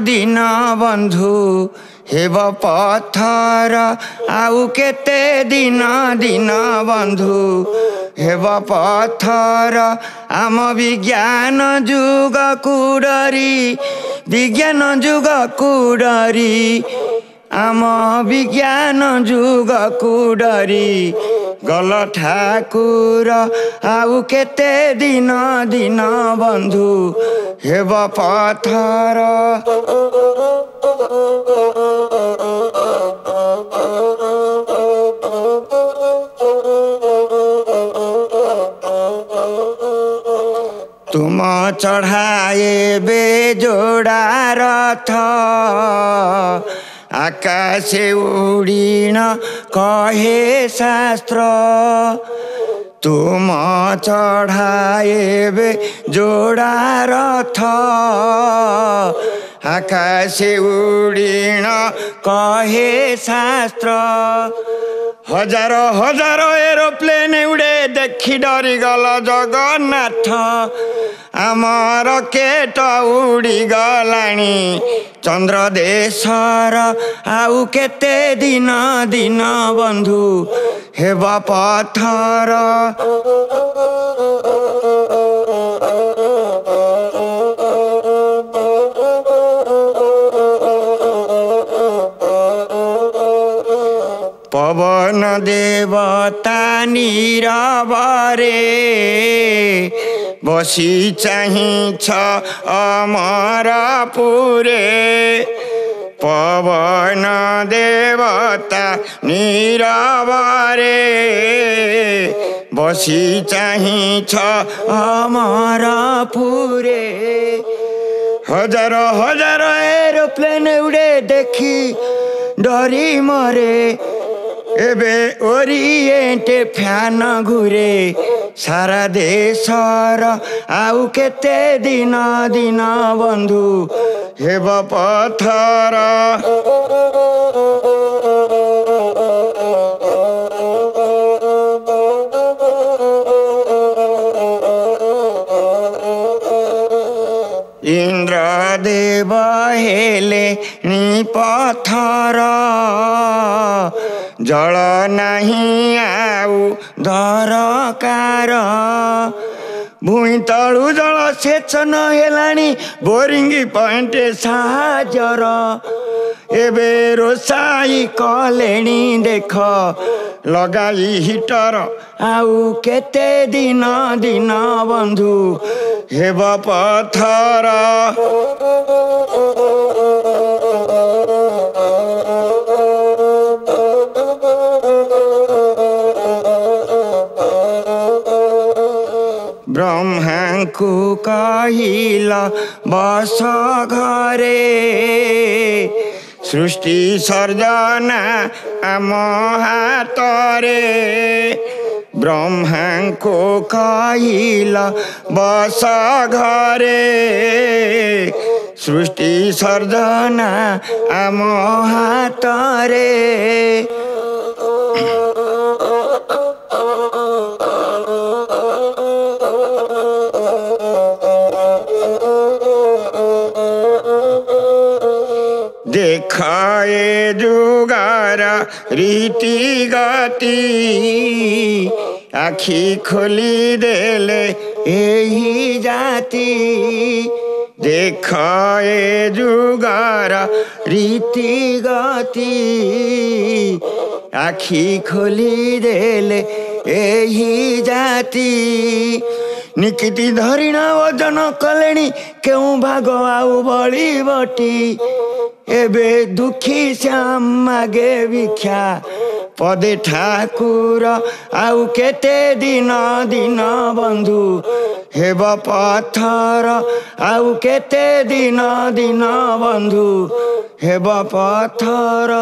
दिन बंधु हेब पथर आउ केते दिन बंधु हेब पथर आम विज्ञान जुग कुडरी विज्ञान जुग कुडरी आम विज्ञान जुग कुडरी गल ठाकुर आउ केते दिन बंधु हेब पथर। तुम चढ़ाए बेजोड़ा रथ आकाशे उड़ीन कहे शास्त्र तुम चढ़ाए बेजोड़ा रथ आकाशे उड़ीन कहे शास्त्र हजार हजार एरोप्लेन उड़े देखी डरी गल जगन्नाथ आम रकेट उड़ी गलानी चंद्र देशर आउ केते दिन बंधु हेब पथर। पवन देवता नीरवरे बसी चाहिछ अमरपुरे पवन देवता नीरवरे बसी चाहिछ अमरपुरे हजार हजार एरोप्लेन उड़े देखी डरी मरे एबे ओरिएंट फैन घुरे सारा देशर आउ केते दिन बंधु हेब पथर। इंद्रदेव हेले नी पथर जल नहीं आउ दरकार भूई तलु जल सेचन हेलानी बोरिंग पॉइंट साजर एबे रोसाई कलेनी देख लगाई हिटर आउ केते दिन बंधु हेब पथर। ब्रह्मा को कहिल बस घरे सृष्टि सर्जना आम हातरे ब्रह्मा को कहिल बस घरे सृष्टि सर्जना आम हातरे देखाए जुगार रीति गति आखि खोली देले एही जाति देखाए जुगार रीति गति आखि खोली देले एही जाति निकिति धरिणा वजन कलेणी केउ भाग आउ बड़ी बटी एबे दुखी श्याम मागे भिक्षा पदे ठाकुर आउ केते दिन बंधु हेब पथर आउ केते दिन बंधु हेब पथर।